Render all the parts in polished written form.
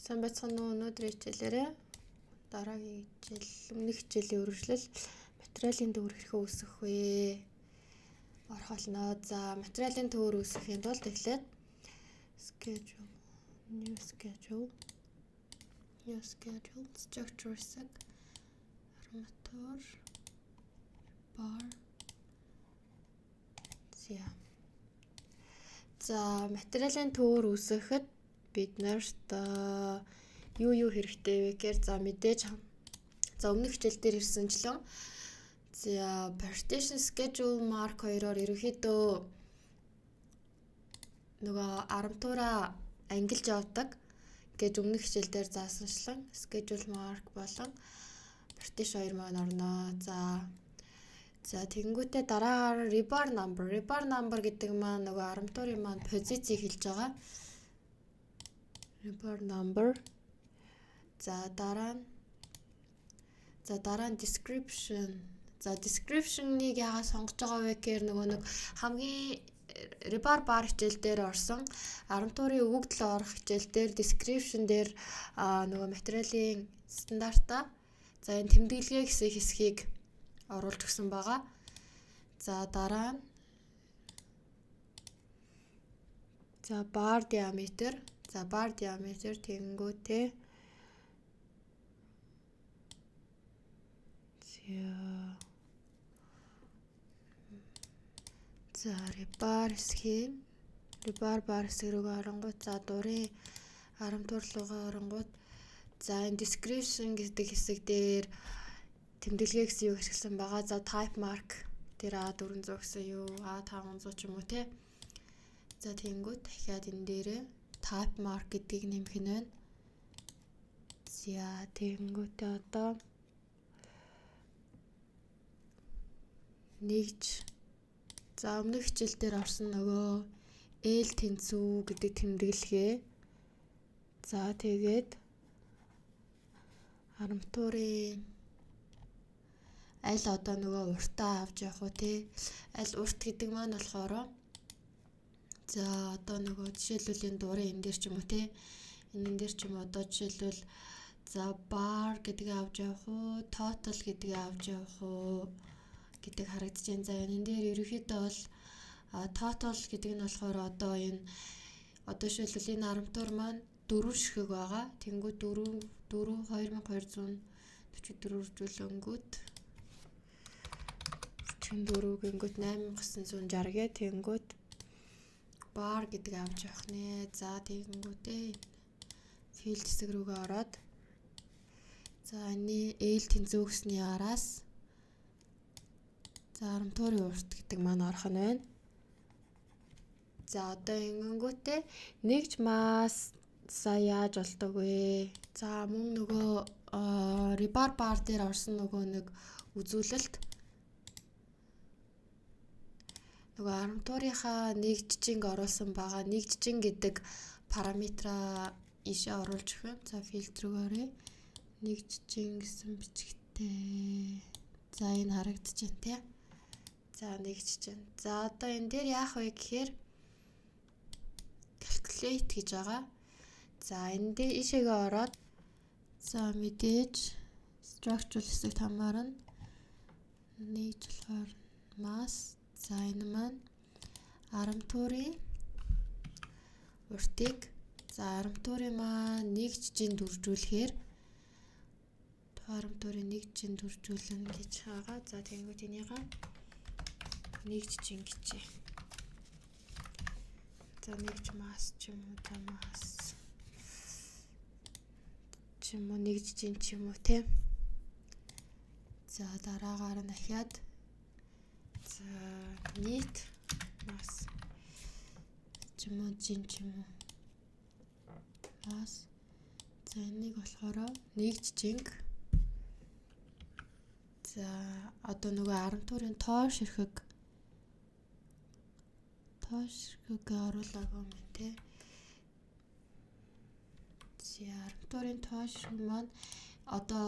Сайн байцгаана уу? Өнөөдрийн хичээлээрээ дараагийн хичээл, өмнөх хичээлийн үргэлжлэл материалын төвөр хэрхэн үүсэх вэ? Орох болно. За, материалын төвөр үүсгэхийн тулд эхлээд schedule, new schedule, structure хэсэг, арматур, bar. За, материалын төвөр үүсгэхэд бид нарт юу хэрэгтэй вэ гэхээр за мэдээж өмнөх хичээл дээр ирсэнчлэн за partition schedule mark 2-оор ерөнхийдөө нөгөө арматураа ангилж явдаг гэж өмнөх хичээл дээр заасанчлан schedule mark болон partition 2 маань орно. За тэгэнгүүтээ дараагаар rebar number гэдэг маань нөгөө арматурын маань позицийг хэлж байгаа. Rebar number. За дараа нь description. За description-ыг яагаад сонгож байгаа вэ гэхээр нөгөө нэг хамгийн rebar bar хичээл дээр орсон арматурын өгөгдөл орох хичээл дээр description дээр нөгөө материалын стандартаа за энэ тэмдэглэгээ гэсэн хэсгийг оруулж өгсөн байгаа. За дараа нь за bar diameter. За bar diameter тэгэнгүүтээ за rebar bar хэсэг рүү оронгууд за дурын арматур руугаа оронгууд за энэ description гэдэг хэсэг дээр тэмдэглэгээ гэсэн юу хэсэгсэн байгаа. За type mark дээр A400 гэсэн юу A500 ч юм уу те. За тэгэнгүүт дахиад энэ дээрээ type mark гэдгийг нэмэх нь байна. За тэгэнгүүтээ одоо нэгж за өмнөх хичээл дээр орсон нөгөө L тэнцүү гэдэг тэмдэглэгээ. За тэгээд арматурын аль одоо нөгөө уртаа авч явах уу те. Аль урт гэдэг маань болохоор за одоо нөгөө жишээлбэл энэ дурын энэ дээр ч юм уу те. Энэ дээр ч юм одоо жишээлбэл за bar гэдгийг авч явах уу, total гэдгийг авч явах уу гэдэг харагдаж байна. За энэ дээр ерөнхийдөө бол total гэдэг нь болохоор одоо энэ одоо жишээлбэл энэ арматур маань 4 ширхэг байгаа. Тэнгүү 2244 жуулангууд 44 гингүүд 8960 гэ тэнгүүд bar гэдэг авч явах нэ. За тэгэнгүүтээ field хэсэг рүүгээ ороод за энэ L тэнцүү гэсний араас за арматурын урт гэдэг маань орох нь байна. За одоо ингэнгүүтээ нэгж масса яаж болдог вэ? За мөн нөгөө rebar bar дээр орсон нөгөө нэг үзүүлэлт нөгөө арматурынхаа нэг жижиг оруулсан байгаа. Нэг жижиг гэдэг параметраа ийшээ оруулж өгөх. За фильтр рүү нэг жижиг гэсэн бичгтээ. За энэ харагдаж байна тий. За нэг жижиг. За одоо энэ дээр яах вэ гэхээр calculate гэж байгаа. За энэ дээр ийшээгээ ороод за мэдээж structural хэсэгт хамаарна. Нэг болохоор mass. За энэ маань арматурын уртыг за арматурын маань нэг жижиг дүржүүлэхээр арматурын нэг жижиг дүржүүлнэ гэж байгаа. За тэгэнгүүт энийгээ нэг жижиг гэчээ. За нэгж масс ч юм уу за масс ч юм уу нэг жижиг ч юм уу те. За дараагаар нь дахиад за нийт масс ч юм уу жин ч юм уу масс за энийг болохоор нэг жижиг за одоо нөгөө арматурын тоо ширхэг оруулаагүй юм те. За арматурын тоо ширхэг маань одоо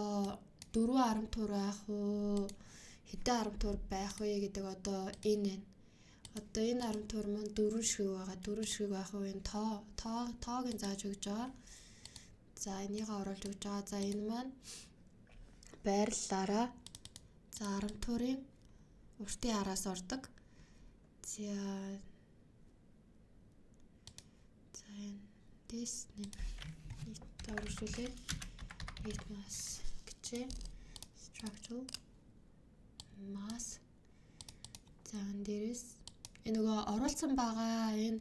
4 арматур байх уу хэдэн арматур байх вэ гэдэг одоо энэ байна. Одоо энэ арматур маань 4 ширхэг байгаа. 4 ширхэг байх уу энэ тоог нь зааж өгч байгаа. За энийг оруулж өгч байгаа. За энэ маань байрлалаараа. За 10 туурын уртын араас ордог. За энэ this нэм нийт оржуулээ. Нийт mass гэжээ. Structural mass. За энэ дээрээс энэ нөгөө оруулсан байгаа энэ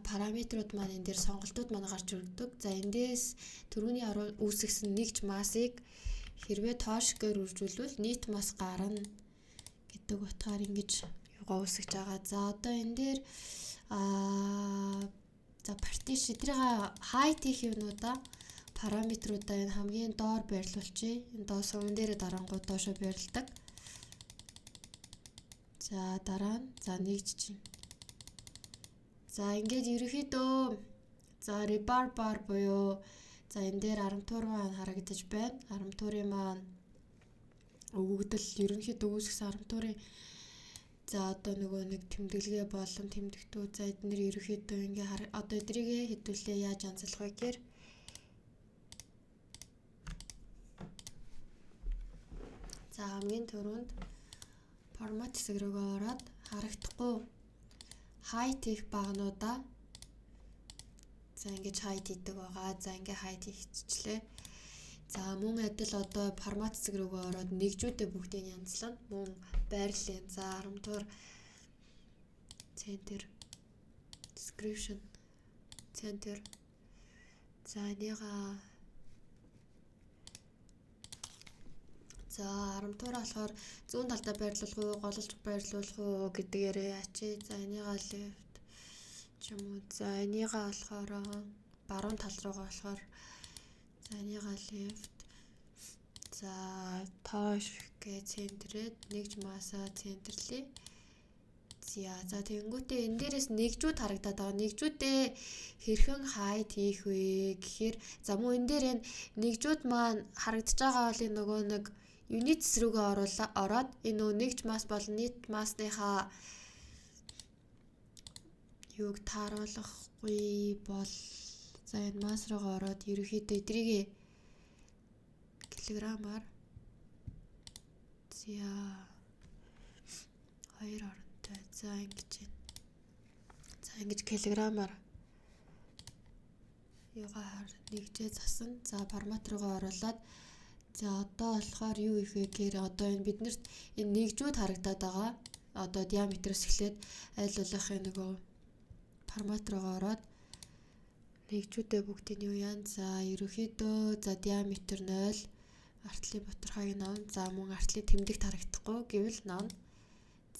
параметрууд маань энэ дээр сонголтууд маань гарч ирдэг. За эндээс түрүүний үүсгэсэн нэгж массыг хэрвээ тоошгээр үржүүлвэл нийт масс гарна гэдэг утгаар ингэж юугаа үүсгэж байгаа. За одоо энэ дээр за partition эдрийг height хийх юмнуудаа параметруудаа энэ хамгийн доор байрлуулчих. Энэ доор суган дээр дарангууд доошо байрладаг. За дараа нь за нэгж чинь. За ингээд ерөнхийдөө за rebar bar буюу за энэ дээр 10 туурын маань харагдаж байна. 10 туурын маань өгөгдөл ерөнхийдөө үүсгэсэн 10 туурын за одоо нөгөө нэг тэмдэглэгээ болон тэмдэгтүүд за эдгээр ерөнхийдөө ингээ одоо эдрийг хэдүүлээ яаж анзаалах вэ гэхээр за хамгийн түрүүнд формат хэсэг рүүгээ ороод харагдахгүй height хийх багнуудаа за ингэж height хийдэг байгаа. За ингээ height хийчихлээ. За мөн адил одоо формат хэсэг рүүгээ ороод нэгжүүдээ бүгдийг янзлана. Мөн байрлалын за 10 тур center description center за энийг за 10 туураа болохоор зүүн талдаа байрлуулах уу, голж байрлуулах уу гэдгээрээ ачи. За энийг left ч юм уу. За энийг болохоор баруун тал руугаа болохоор за энийг left. За тоош гэ центрээд нэгж масса центрлээ. За тэгэнгүүтээ энэ дээрээс нэгжүүд харагдаад байгаа. Нэгжүүдээ хэрхэн height хийх вэ гэхээр за мөн энэ дээр энэ нэгжүүд маань харагдаж байгаа бол энэ нөгөө нэг units рүүгээ ороод энэ нөгөө нэгж масс болон нийт массныхаа юуг тааруулахгүй бол за энэ масс руугаа ороод ерөнхийдөө эдрийг килограммаар за 2 оронтой за ингэж байна. За ингэж килограммаар юугаар нэгжээ засан. За формат руугаа оруулаад за одоо болохоор юу их вэ гэхээр одоо энэ биднэрт энэ нэгжүүд харагдаад байгаа. Одоо диаметрээс эхлээд аль болохын нөгөө формат руугаа ороод нэгжүүдээ бүгдийг юу яан. За ерөнхийдөө за диаметр 0 артлын ботторхойг нь авна. За мөн артлын тэмдэгт харагдахгүй гэвэл навна.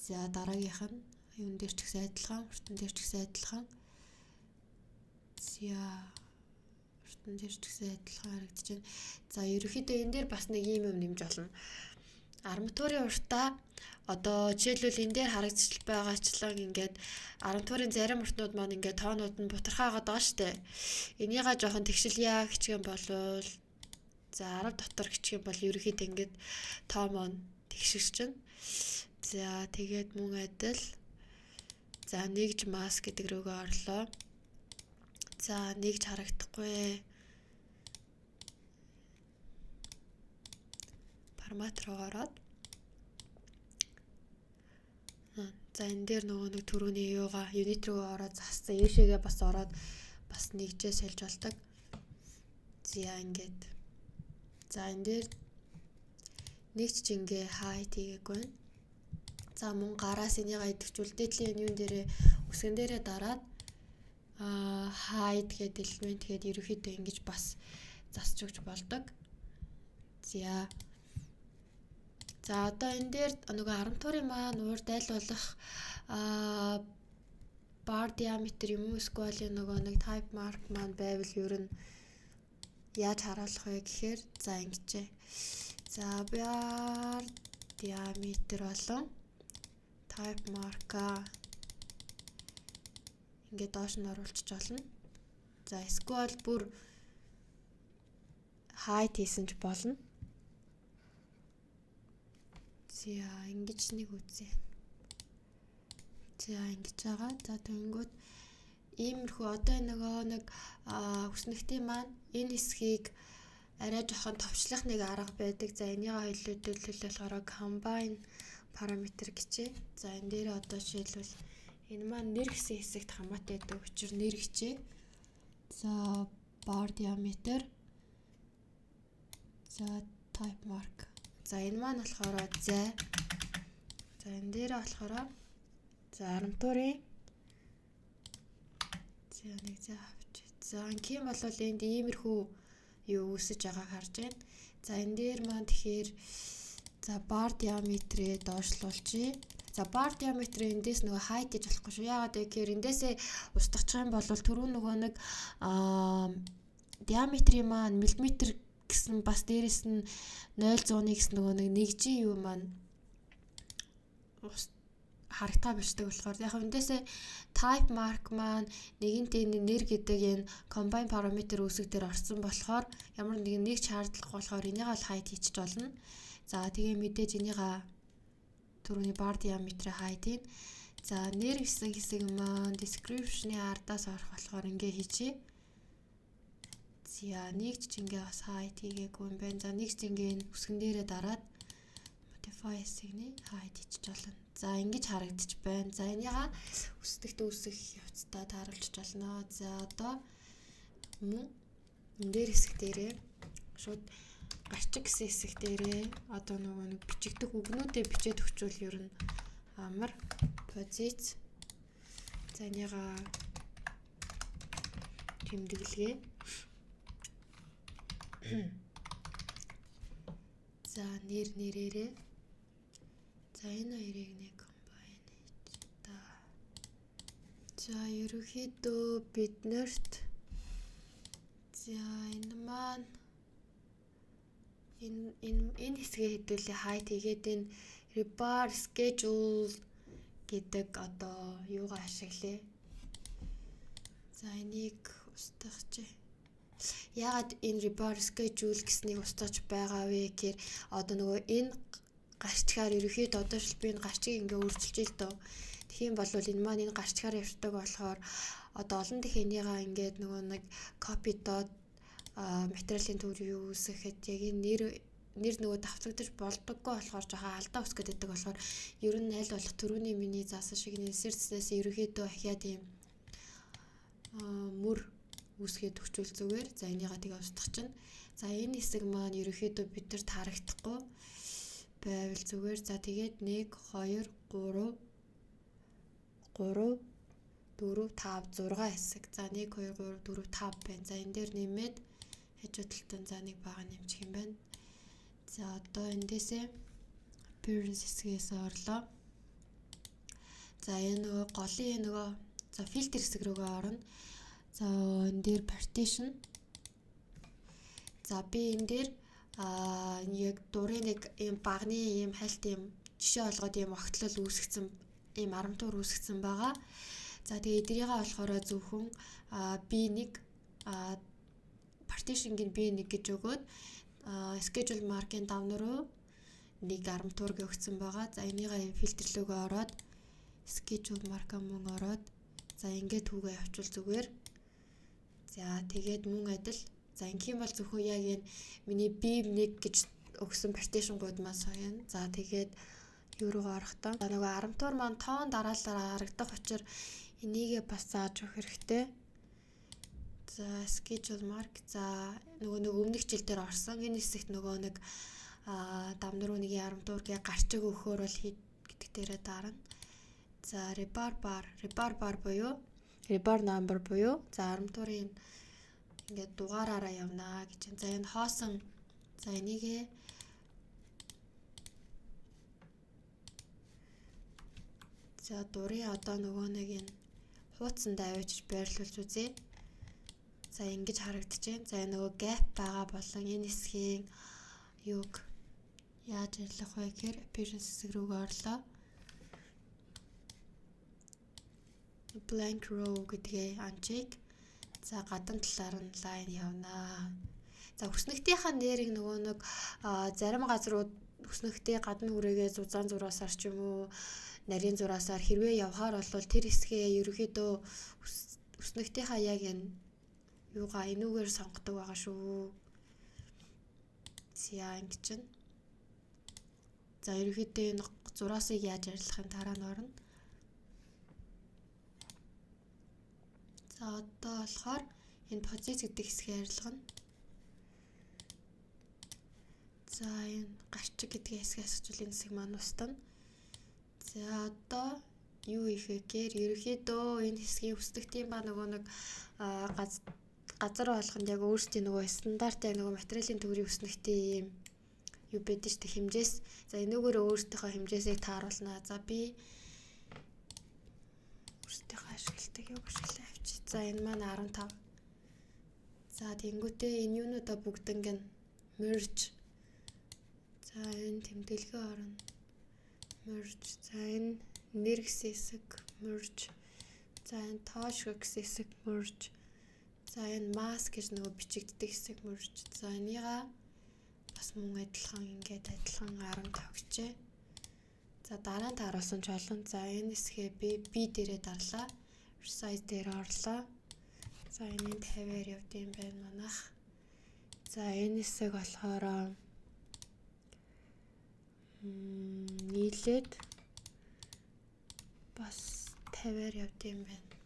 За дараагийнх нь юун дээр ч гэсэн адилхан, уртан дээр ч гэсэн адилхан. За уртан дээр ч гэсэн адилхан харагдаж байна. За ерөнхийдөө энэ дээр бас нэг юм нэмж болно. Арматурын уртаа одоо жишээлбэл энэ дээр харагдаж байгаачлан ингээд арматурын зарим уртнууд маань ингээд тоонууд нь бутархаагаад байгаа штэ. Энийгээ жоохон тэгшильяа гिचгэн болвол за 10 дотор гिचгэн бол ерөнхийдөө ингээд тоо маань тэгшиж чинь. За тэгээд мөн адил за нэгж масс гэдэг рүүгээ орлоо. За нэгж харагдахгүй. Формат руу ороод за энэ дээр нөгөө нэг түрүүний юугаа юнит рүү ороод зассан ийшээгээ бас ороод бас нэгжээ сольж болдог. За ингээд за энэ дээр нэгж чингээ height хийгээгүй байна. За мөн гараас энийг идэвхжүүл дээдлийн юун дээрээ үсгэн дээрээ дараад height гэдэг элемент гээд ерөнхийдөө ингэж бас засч өгч болдог. За одоо энэ дээр нөгөө 10 туурын маань урд аль болох bar diameter юм уу эсвэл нөгөө нэг type mark маань байвал ер нь яаж харуулах вэ гэхээр за ингэчээ. За bar diameter болон type mark ингээд доош нь оруулчих болно. За эсвэл бүр height хийсэн ч болно. За ингэж нэг үзье. За ингэж байгаа. За тэгэнгүүт иймэрхүү одоо нөгөө нэг хүснэгтийн маань энэ хэсгийг арай жоохон товчлох нэг арга байдаг. За энийгээ хэлүүлбэл болохоор combine параметр гэжээ. За энэ дээр одоо жишээлбэл энэ маань нэр гэсэн хэсэгт хамаатай байдаг учраас нэр гэжээ. За bar diameter. За type mark. За энэ маань болохоор зай. За энэ дээр болохоор за арматурын за нэг зай авч. За ингийн бол энд иймэрхүү юу үүсэж байгааг харж байна. За энэ дээр маань тэгэхээр за bar diameter-ээ доошлуулчих. За bar diameter эндээс нөгөө height гэж болохгүй шүү. Яагаад гэвэл эндээсээ устгах юм бол түрүү нөгөө нэг диаметрийн маань миллиметр гэсэн бас дээрэс нь 0.1 гэсэн нөгөө нэг нэгжийн юу маань харагдгаа бичдэг болохоор яг эндээсээ type mark маань нэгэнтээ нэр гэдэг энэ combine parameter үүсэг дээр орсон болохоор ямар нэг шаардлага болохоор энийг л height хийчих болно. За тэгээ мэдээж энийгээ түрүүний bar diameter height-ийг за нэр гэсэн хэсэг маань description-ы ардаас орох болохоор ингээ хийчихье. За нэг ч ингээ бас height хийгээгүй юм байна. За нэг ч ингээ үсгэн дээрээ дараад modify хэсэгний height хийчих болно. За ингэж харагдчих байна. За энийгээ үсдэгт үүсэх явцдаа тааруулж болно. За одоо мөн энэ дээр хэсэг дээрээ шууд гарчиг гэсэн хэсэг дээрээ одоо нөгөө нэг бичигдэх үгнүүдээ бичээд өгчвөл ер нь амар позиц. За энийгээ тэмдэглэгээ. За нэрээрээ за энэ хоёрыг нэг комбайн хийж та. За ерөнхийдөө биднэрт за энэ маань энэ хэсгээ хэдүүлээ height хийгээд энэ rebar schedule гэдэг одоо юугаа ашиглая. За энийг устгах. Яагаад энэ rebar schedule гэснийг устгаж байгаа вэ гэхээр одоо нөгөө энэ гарчгаар ерөөхдөө одоо шил би энэ гарчийг ингээ өөрчилж ил дөө. Тэгэх юм бол энэ маань энэ гарчгаар явдаг болохоор одоо олон дэх энийгаа ингээд нөгөө нэг copy dot материалын төр юу үсгэхэд яг энэ нэр нөгөө давтагдаж болдоггүй болохоор жоохон алдаа үсгээд байдаг болохоор ер нь аль болох түрүүний миний заасан шиг инсерцнээс ерөөхдөө ахиад ийм мөр үсгээд өгчүүл зүгээр. За энийгээ тэгээ устгах чинь. За энэ хэсэг маань ерөөхдөө бидэрт харагдахгүй байвал зүгээр. За тэгээд 1 2 3 4 5 6 хэсэг. За 1 2 3 4 5 байна. За энэ дээр нэмээд хажуу талд за нэг бага нэмчих юм байна. За одоо эндээсээ appearance хэсгээс орлоо. За энэ нөгөө голын нөгөө за фильтр хэсэг рүүгээ орно. За энэ дээр partition. За би энэ дээр яг дурын нэг ийм багны ийм хальт ийм жишээ олгоод ийм огтлол үүсгэсэн ийм арматур үүсгэсэн байгаа. За тэгээ эдрийгээ болохоор зөвхөн B1 partition гин B1 гэж өгөөд schedule mark-ын давн руу нэг арматур өгсөн байгаа. За энийгээ фильтрлөөгөө ороод schedule mark мөн ороод за ингээд түүгээ явуул зүгээр. За тэгээд мөн адил. За ингийн бол зөвхөн яг энэ миний B1 гэж өгсөн partition гуудмаа соёно. За тэгээд юу руу орохдоо нөгөө арматур маань тоон дараалал харагдах учраас энийгээ бас зааж өгөх хэрэгтэй. За schedule mark за нөгөө нэг өмнөх жил дээр орсон энэ хэсэгт нөгөө нэг давн руу нэг арматургийн гарчиг өгөхөөр бол гэдэг дээрээ дарна. За rebar bar буюу rebar number буюу за арматурын ингээд дугаараараа явнаа гэж. За энэ хоосон за энийгээ за дурын одоо нөгөө нэг энэ хуудсанд авчиж байрлуулж үзье. За ингэж харагдчихээн. За нөгөө gap байгаа болон энэ хэсгийн юг яаж ажиллах вэ гэхээр appearance хэсэг рүүгээ орлоо. Blank row гэдгээ uncheck. За гадна талаар нь line явнаа. За хүснэгтийнхаа нэрийг нөгөө нэг зарим газрууд хүснэгтээ гадна хүрээгээ зузаан зураасаар ч юм уу нарийн зураасаар хэрвээ явхаар бол тэр хэсгээ ерөөхдөө Үснэгтийнхаа яг энэ юугаа энүүгээр сонгодог байгаа шүү. За ингэ чинь. За ерөнхийдөө энэ зураасыг яаж арилгахын дараа нь орно. За одоо болохоор энэ позиц гэдэг хэсгийг арилгана. За энэ гарчиг гэдгийг хэсгийг асуучвал энэ хэсэг маань устна. За одоо юу хийх вэ гэхээр ерөнхийдөө энэ хэсгийн үсдэгтийн ба нөгөө нэг газар болгонд яг өөрсдийн нөгөө стандарт яг нөгөө материалын төгрөгийн үснэгтийн юм юу байдаг шүү дээ хэмжээс. За энэгээр өөрсдийнхөө хэмжээсээ тааруулна. За би өөрсдийнхөө ашигладаг юу ашиглаа авчи. За энэ маань 15. За тэнгуүтээ энэ юунуудаа бүгднийг нь merge. За энэ тэмдэглэгээ орно. Merge. За энэ нэр гэсэн хэсэг merge. За энэ тоош гэсэн хэсэг merge. За энэ mask гэж нөгөө бичигддэг хэсэг merge. За энийгаа бас мөн адилхан ингээд адилхан 15 гэчээ. За дараа нь тааруулсан ч олон. За энэ хэсгээ би дээрээ дарлаа. Resize дээр орлоо. За энийг 50-аар явд юм байна манайх. За энэ хэсэг болохоор нийлээд бас 50-аар явд юм байна.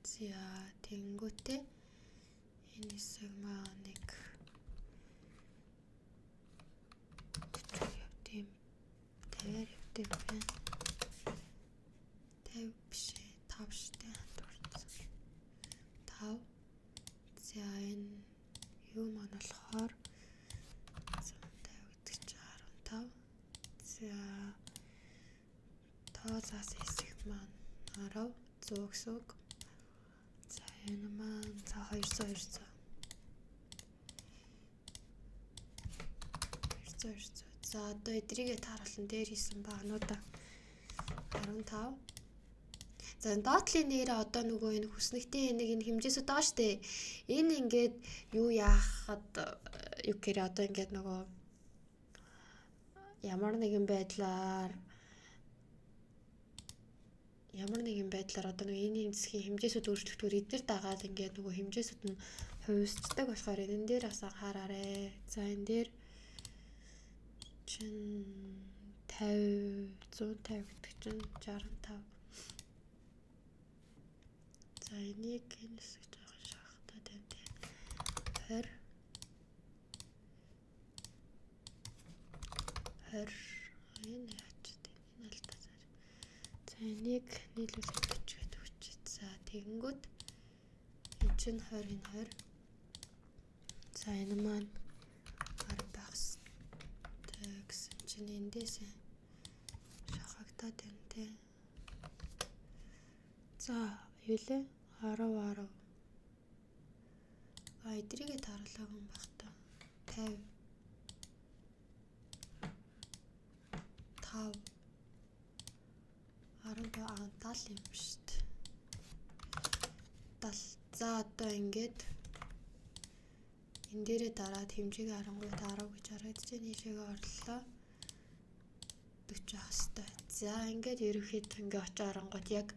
За тэнгүүтээ энэ хэсэг маа нэг 50-аар явд юм байна. 50 биш 5 штэ дурдсан. 5. За энэ юу маань болохоор 150 гэдэг чинь 15. За тоо заас хэсэг маань 10 100 гэсэн үг. За энэ маань за 200. За одоо эдрийгээ тааруулсан дээр хийсэн багнуудаа 15. За доотлын нэрээ одоо нөгөө энэ хүснэгтийн энэ хэмжээсээ доош дээ. Энэ ингээд юу яахад юу гэхээр одоо ингээд нөгөө ямар нэгэн байдлаар одоо нөгөө энэ хэсгийн хэмжээсүүд өөрчлөгдөөр эдгээр дагаад ингээд нөгөө хэмжээсүүд нь хувьсчдаг болохоор энэ дээр бас анхаараарай. За энэ дээр чин 50 150 гэдэг чинь 65. За энийг энэ хэсэг жоохон шахахтаа тань 20 энэ яачаад энэ алдаа. За энийг нийлүүлээд бичгээд өгчээ. За тэгэнгүүт энэ чинь 20 энэ 20. За энэ маань 10 багс. Тэгсэн чинь эндээс шахагтаад байна те. За юу лээ 10. Эдрийгээ тааруулаагүй юм баг та. 50 5 70 юм шүү дээ. 70. За одоо ингээд энэ дээрээ дараад хэмжээг 10 гэж харагдаж байна. Ийшээгээ орлоо. 40 ах хэвээр. За ингээд ерөнхийдөө ингээ очиж оронгууд яг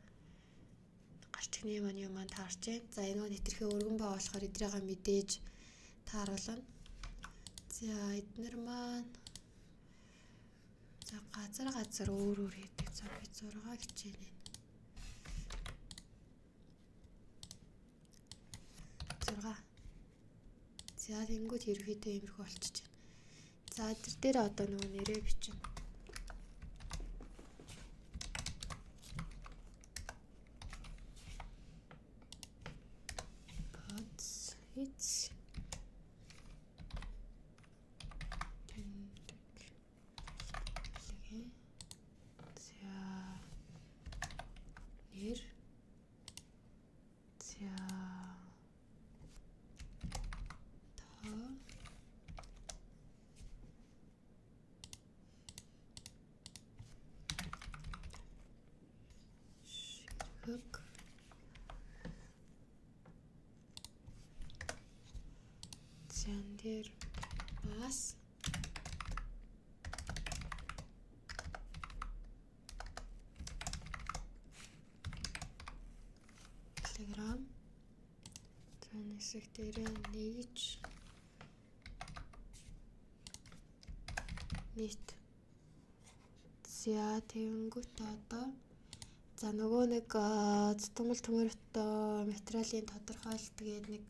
гарчигны маань юм таарч байна. За энэ маань хэтэрхий өргөн байгаа болохоор эдрийгээ мэдээж тааруулна. За эднэр маань за газар өөр хийдэг. За би 6 хичээнэ. 6. За тэнгууд ерөөхдөө иймэрхүү болчихж байна. За тэр дээр одоо нөгөө нэрээ бичнэ. It's Зэндэр бас хэсэг дээрээ нэгж нийт. За тэгэнгүүт одоо за нөгөө нэг зүтгэл төмөрөтөө материалын тодорхойлт гэдэг нэг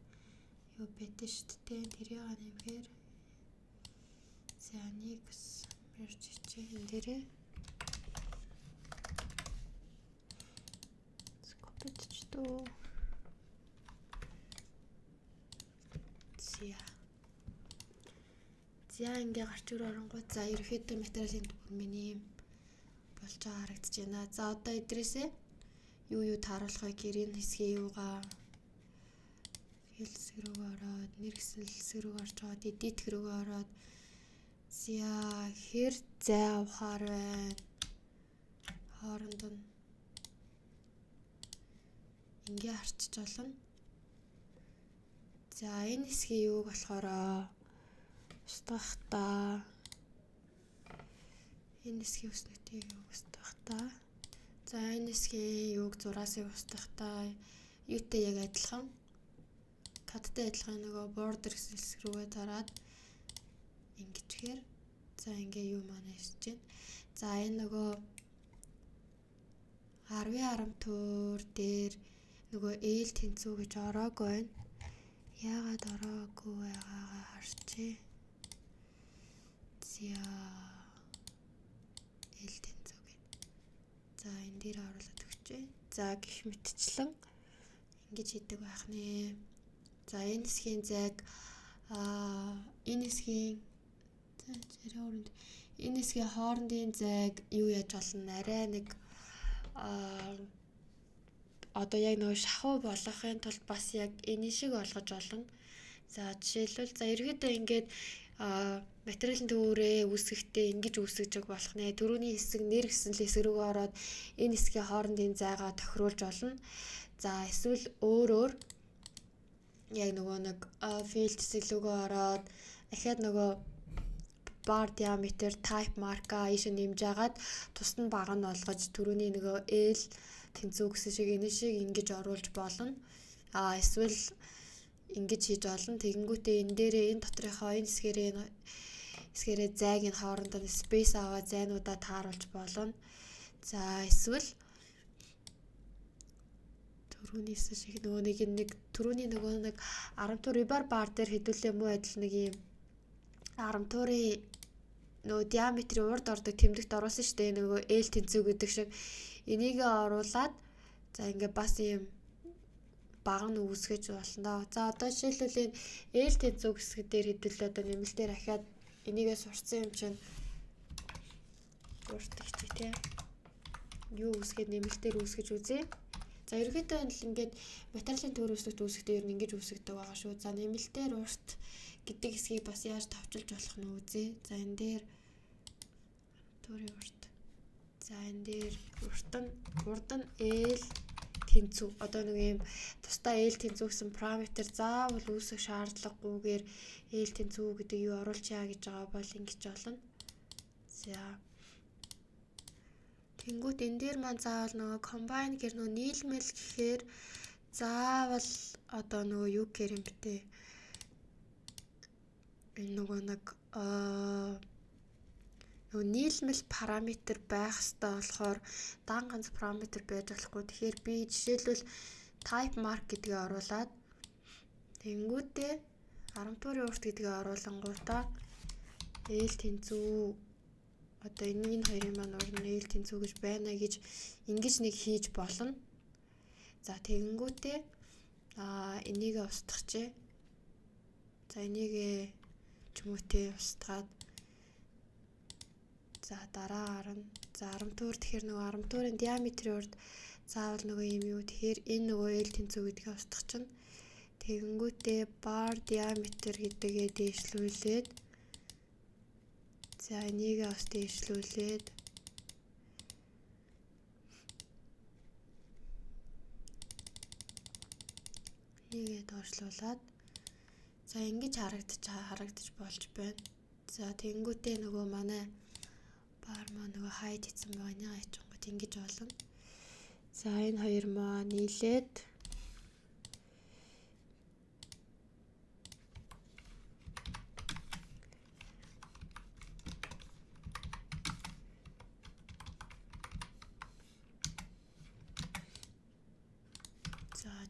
юу бэдэж шүү дээ. Тэрийг нэмэхээр за нэг мерж хийчихээ энэ дээрээ. Скопитчдөө. За ингээ гарч ир оронгууд за ерөөхдөө материалын төвөр миний болж байгаа харагдаж байна. За одоо эдрээсээ юу тааруулах вэ гэхээр энэ хэсгийн юугаа фил хэсэг рүү ороод нэр хэсэг рүү орж аваад эдит рүү ороод за хэр зай авахаар байна. Хооронд нь ингээ харчиж олно. За энэ хэсгийн юуг болохоор устгах та. Энэ хэсгийн үснэтийг устгах та. За энэ хэсгийн юуг зураасыг устгах та. Юутай яг адилхан. Кадтай адилхан нөгөө border хэсэг рүүгээ дараад ингэчгээр за ингээ юу маань хийж байна. За энэ нөгөө 10 туур дээр нөгөө ээл тэнцүү гэж ороогүй байна. Яагаад ороогүй байгаагаа харчээ. За ээл тэнцүү гэд. За энэ дээр оруулаад өгчээ. За гэх мэтчлэн ингэж хийдэг байх нэ. За энэ хэсгийн зайг энэ хэсгийн энэ хэсгийн хоорондын зайг юу яаж болно? Арай нэг одоо яг нөгөө шахуу болгохын тулд бас яг энэ шиг олгож олно. За жишээлбэл за ерөөдөө ингээд материалын төвөөрөө үүсгэхдээ ингэж үүсгэж болох нэ. Төрөний хэсэг нэр гэсэн л хэсэг рүү ороод энэ хэсгийн хоорондын зайгаа тохируулж олно. За эсвэл өөр яг нөгөө нэг field хэсэг рүүгээ ороод дахиад нөгөө bar diameter type mark-а ийш нэмж агаад тусад нь баг нь олгож төрөний нөгөө L тэнцүү гэсэн шиг энэ шиг ингэж оруулж болно. Эсвэл ингэж хийж олно. Тэгэнгүүтээ энэ дээрээ энэ доторхоо энэ хэсгээрээ зайг нь хооронд нь space аваад зайнуудаа тааруулж болно. За эсвэл төрөний хэсэг шиг нөгөө нэг төрөний нөгөө нэг 10 туур rebar bar дээр хэдүүлээ муу адил нэг юм 10 туурын нөгөө диаметрийн урд ордог тэмдэгт оруулсан шүү дээ. Нөгөө L тэнцүү гэдэг шиг энийгээ оруулаад за ингээ бас юм баг нь үүсгэж болно. За одоо жишээлбэл энэ L тэнцүү хэсэг дээр хэдүүлээ одоо нэмэлтээр ахаад энийгээ сурцсан юм чинь уртгч тий. Юу үүсгээд нэмэлтээр үүсгэж үзье. За ерөнхийдөө ингээд материалын төр үүсгэж үүсгэхдээ ер нь ингэж үүсгдэг байгаа шүү. За нэмэлтээр урт гэдэг хэсгийг бас яаж товчилж болох нь үзье. За энэ дээр төрийн урт. За энэ дээр урд нь L тэнцүү. Одоо нэг юм тусдаа L тэнцүү гэсэн параметр заавал үүсгэх шаардлагагүйгээр L тэнцүү гэдэг юу оруулчаа гэж байгаа бол ингэж болно. За тэнгүүт энэ дээр маань заавал нөгөө combine гэр нөгөө нийлмэл гэхээр заавал одоо нөгөө юу гэр юм бтэ. Энэ нөгөө нэг нөгөө нийлмэл параметр байх ёстой болохоор дан ганц параметр байж болохгүй. Тэгэхээр би жишээлбэл type mark гэдгээ оруулаад тэнгүүтээ 10 туурын урт гэдгээ оруулангуудаа L тэнцүү одоо энэ хоёрын маань урд нь L тэнцүү гэж байна гэж ингэж нэг хийж болно. За тэгэнгүүтээ энийгээ устгахчээ. За энийгээ ч юм уу тий устгаад за дараа харна. За 10 туур тэгэхээр нөгөө 10 туурын диаметрийн урд заавал нөгөө юм юу тэгэхээр энэ нөгөө L тэнцүү гэдгээ устгачихна. Тэгэнгүүтээ bar diameter гэдгээ дээшлүүлээд за энийгээ бас дээшлүүлээд нэгээ доошлуулад за ингэж харагдаж болж байна. За тэгэнгүүтээ нөгөө манай бар маань нөгөө хайд хийсэн байгаа нэг ачингууд ингэж болно. За энэ хоёр маань нийлээд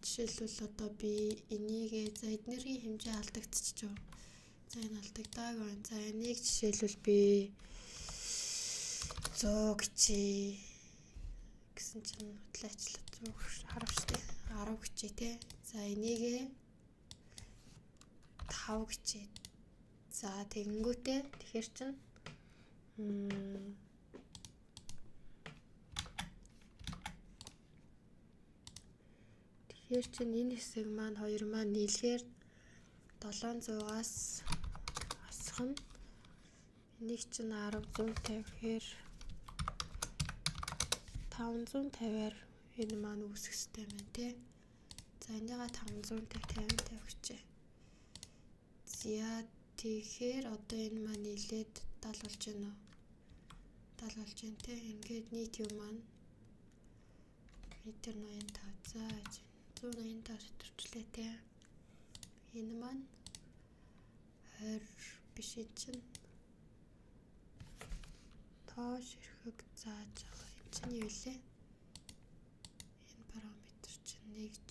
жишээлбэл одоо би энийг за эднэрийн хэмжээ алдагдчихв. За энэ алдагдааг байна. За энийг жишээлбэл би 100 гэчээ гэсэн чинь худлаачлаа 100 10 штэ 10 гэчээ те. За энийг 5 гэчээ. За тэгэнгүүтээ тэгэхээр чинь энэ хэсэг маань хоёр маань нийлгээр 700-аас асах нь энийг чинь 10 150 гэхээр 550-аар энэ маань үүсэх ёстой байна тий. За энийгээ 550 гэчээ. За тэгэхээр одоо энэ маань нийлээд 70 болж байна уу? 70 болж байна тий. Ингээд нийт юм маань метр 85. За 185 сэтэрчлээ тий. Энэ маань 20 биш чинь тоош ирэхэг зааж байгаа. Энэ чинь юу вэ? Энэ параметр чинь нэгж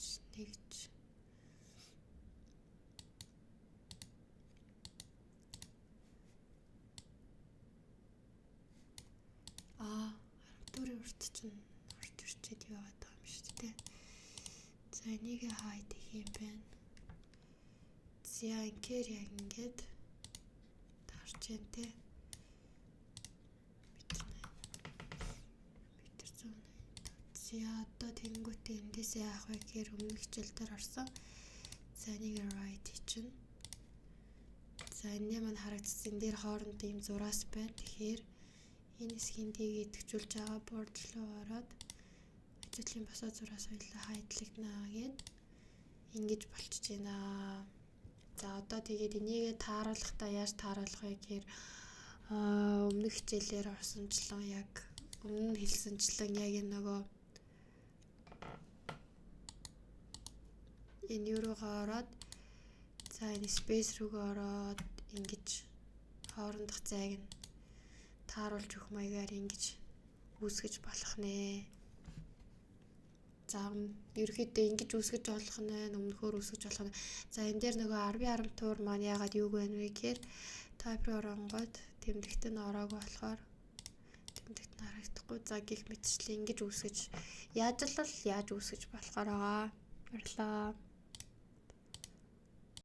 харамтуурын урт чинь орж ирчээд яваад байгаа юм шүү дээ. За энийг хаад их юм байна. За ингээр яг ингээд таарч जैन те. Метр 100. За одоо тэнгуүтэй эндээсээ яах вэ гэхээр өмнөх хичээл дээр орсон. За энийг right чинь. За энэ маань харагдсан дээр хооронд ийм зураас байна. Тэгэхээр энэ хэсгийн дэгийг төвчүүлж байгаа борд руу ороод ажлын босоо зураас хоёлаа хайдлагнаа гэд ингэж болчихж байна. За одоо тэгээд энийгээ тааруулахдаа яаж тааруулах вэ гэхээр өмнөх хичээлээр орсончлон яг өмнө нь хэлсэнчлэн яг энэ нөгөө энэ юу руугаа ороод за энэ space руугаа ороод ингэж хоорондох зайг нь тааруулж өгөх маягаар ингэж үүсгэж болох нэ. За ерөөхдөө ингэж үүсгэж болох нэ, өмнөхөр үүсгэж болох нэ. За энэ дээр нөгөө 10-10 туур маань яагаад юу вэ гэхээр type руу оронгод тэмдэгт нь ороогүй болохоор тэмдэгт нь харагдахгүй. За гих мэтчлээ ингэж үүсгэж яаж үүсгэж болохоор байгаа. Баярлалаа.